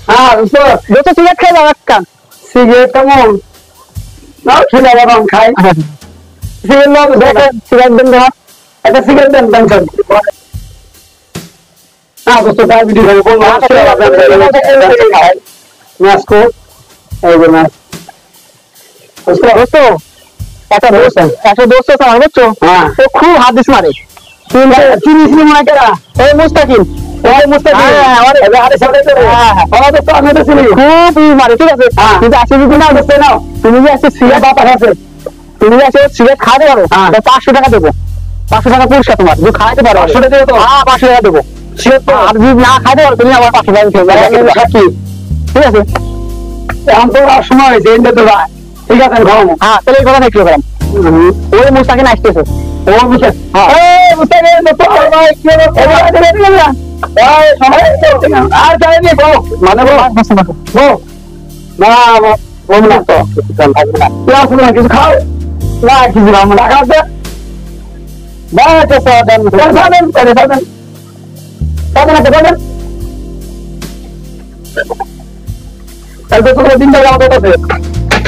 হ্যাঁ দোস্ত সিগারেট খাই যাও একটা সিগারেট কেমন না খেলে আবার আমি খাই সিগারেট লোক দেখেন সিগারেট দেন না একটা সিগারেট দেন টেনশন না দোস্ত ডায়াবেটিস হবে কোন মাস্কো এই যে মাস দোস্ত একটা দোস্ত আমার বুঝছো হ্যাঁ তো খুব হাত দিস মারে চিনিস নি মনে করা এই মুস্তাকিম খুব মারে ঠিক আছে কিন্তু আসে যদি না বুঝতে নাও তুমি যে আসছে সিগারেট বাতাস আছে তুমি যে আসে সিগারেট খাওয়াতে পারো 500 টাকা দেবো 500 টাকা পুরস্কার তোমার যদি খাওয়াতে পারো 500 টাকা দেবো তো হ্যাঁ 500 টাকা দেবো আর যদি না খাইতে পারো তুমি আমার 500 টাকা ঠিক আছে এখন তো সময় হয়েছে এনে তো ঠিক আছে ঘুমাবো হ্যাঁ তাহলে এই কথা নাই কিলোগ্রাম ওই মুস্তাকিম আসতেছে ও বুঝছে হ্যাঁ এই মুস্তাকিম তো ভাই কি হবে আর যাই নি গো মানে গো না বল না তো ক্লাস না কিছু খাও না কিছু না আমরা খাওয়া বাস তো দেন সাবেন তাহলে তো দিন যাবে আমাদের কাছে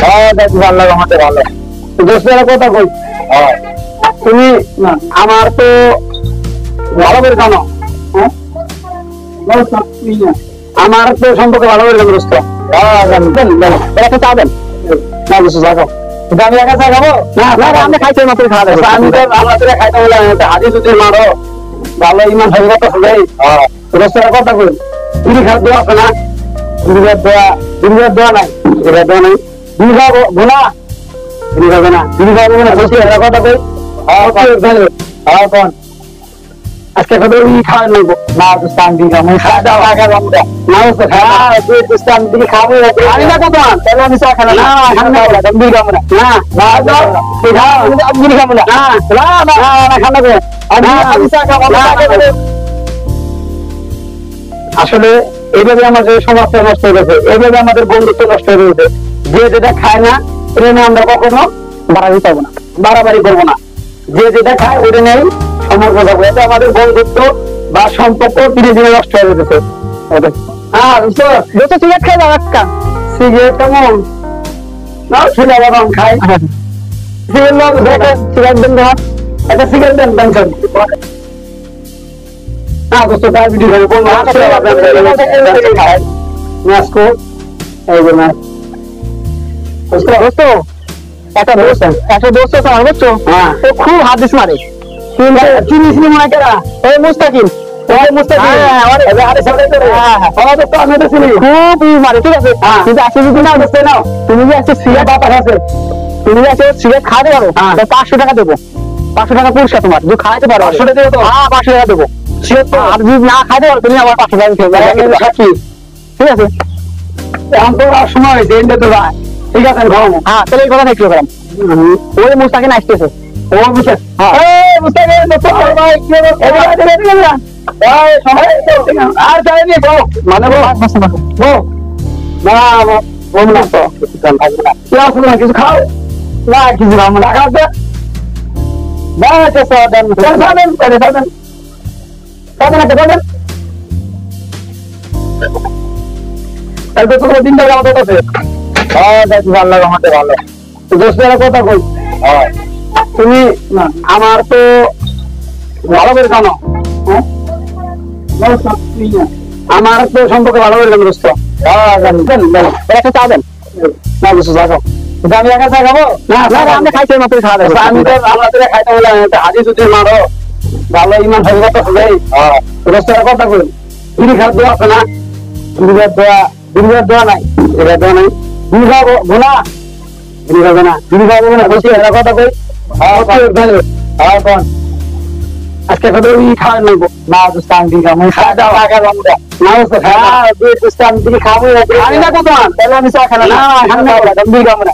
হ্যাঁ দেখ ভালো লাগে আমাদের ভালো দোস্তের কথা কই হ্যাঁ তুমি না আমার তো ভালো করে জানো হ্যাঁ আমার তো সম্পর্কে ভালো করে জানো দোস্ত একটা চা দেন না বুঝছো চা খাও আমি একা চা খাবো না আমি খাইতে মাত্র খাওয়া দেবো আমি তো আমাদের খাইতে বলে হাজি যদি মারো ভালো ইমান হয়ে কথা হবে দোস্তের কথা কই তুমি খাওয়া দেওয়া আছে না দোয়া নাই দোয়া নাই তুমি খাবো ভোলা তুমি খাবে না তুমি খাবো না বলছি এরা কথা কই হ্যাঁ কোন আজকে কত খাওয়া নেবো না দোস্তান দিন আমি খাওয়া দাওয়া আগে আমরা না দোস্ত হ্যাঁ তুই দোস্তান দিন খাবো আমি না কত তাহলে আমি চা খাবো না খাবো না আমি খাবো না না তুই খাও আমি খাবো না না খাবো না আমি চা খাবো না আসলে এইভাবে আমাদের সমাজটা নষ্ট হয়ে গেছে এইভাবে আমাদের বন্ধুত্ব নষ্ট হয়ে গেছে যে যেটা খায় না এটা নিয়ে আমরা কখনো বাড়াবাড়ি করবো না বাড়াবাড়ি করবো না যে যেটা খায় ওটা নেই সম্পর্ক থাকবে এটা আমাদের বন্ধুত্ব বা সম্পর্ক ধীরে ধীরে নষ্ট হয়ে যেতেছে হ্যাঁ দোস্ত সিগারেট খাই যাও একটা সিগারেট কেমন না খেলে আবার আমি খাই সিগারেট লোক দেখেন সিগারেট দেন না একটা সিগারেট দেন টেনশন না দোস্ত ডায়াবেটিস হবে কোন মাস্কো এই যে মাস দোস্ত একটা দোস্ত আমার বুঝছো হ্যাঁ তো খুব হাত দিস মারে চিনিস নি মনে করা এই মুস্তাকিম খুব মারে ঠিক আছে কিন্তু আসে যদি না বুঝতে নাও তুমি যে আসছে সিগারেট বাতাস আছে তুমি যে আসে সিগারেট খাওয়াতে পারো 500 টাকা দেবো 500 টাকা পুরস্কার তোমার যদি খাওয়াতে পারো 500 টাকা দেবো তো হ্যাঁ 500 টাকা দেবো আর যদি না খাইতে পারো তুমি আবার 500 টাকা ঠিক আছে এখন তো সময় হয়েছে এনে তো ঠিক আছে ঘুমাবো হ্যাঁ তাহলে এই কথা নাই কিলোগ্রাম ওই মুস্তাকিম আসতেছে ও বুঝছে হ্যাঁ মুস্তাকিম তো ভাই কি হবে আর যাই নি গো মানে গো না বল না তো ক্লাস না কিছু খাও না কিছু না আমরা খাওয়া বাস তো দেন সাবেন তাহলে তো দিন যাবে আমাদের কাছে হ্যাঁ দেখ ভালো লাগে আমাদের ভালো দোস্তের কথা কই হ্যাঁ তুমি না আমার তো ভালো করে জানো হ্যাঁ আমার তো সম্পর্কে ভালো করে জানো দোস্ত হ্যাঁ জানি একটা চা দেন না বুঝছো চা খাও আমি একা চা খাবো না আমি খাইতে মাত্র খাওয়া দেবো আমি তো আমাদের খাইতে বলে হাজি যদি মারো ভালো ইমান হয়ে কথা হবে দোস্তের কথা কই তুমি খাওয়া দেওয়া আছে না দোয়া নাই দোয়া নাই তুমি খাবো ভোলা তুমি খাবে না তুমি খাবো না বলছি এরা কথা কই হ্যাঁ কোন আজকে কত খাওয়া নেবো না দোস্তান দিন খাবো খাওয়া দাওয়া আগে আমরা না হ্যাঁ দোস্তান দিন খাবো আমি না কত তাহলে আমি চা খাবো না আমি খাবো না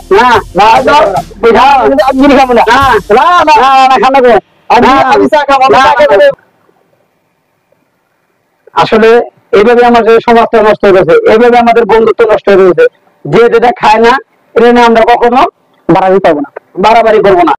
তুই খাও আমি খাবো না খাবো আমি চা খাবো আসলে এইভাবে আমাদের সমাজটা নষ্ট হয়ে গেছে এইভাবে আমাদের বন্ধুত্ব নষ্ট হয়ে গেছে যে যেটা খায় না এটা নিয়ে আমরা কখনো বাড়াবাড়ি করবো না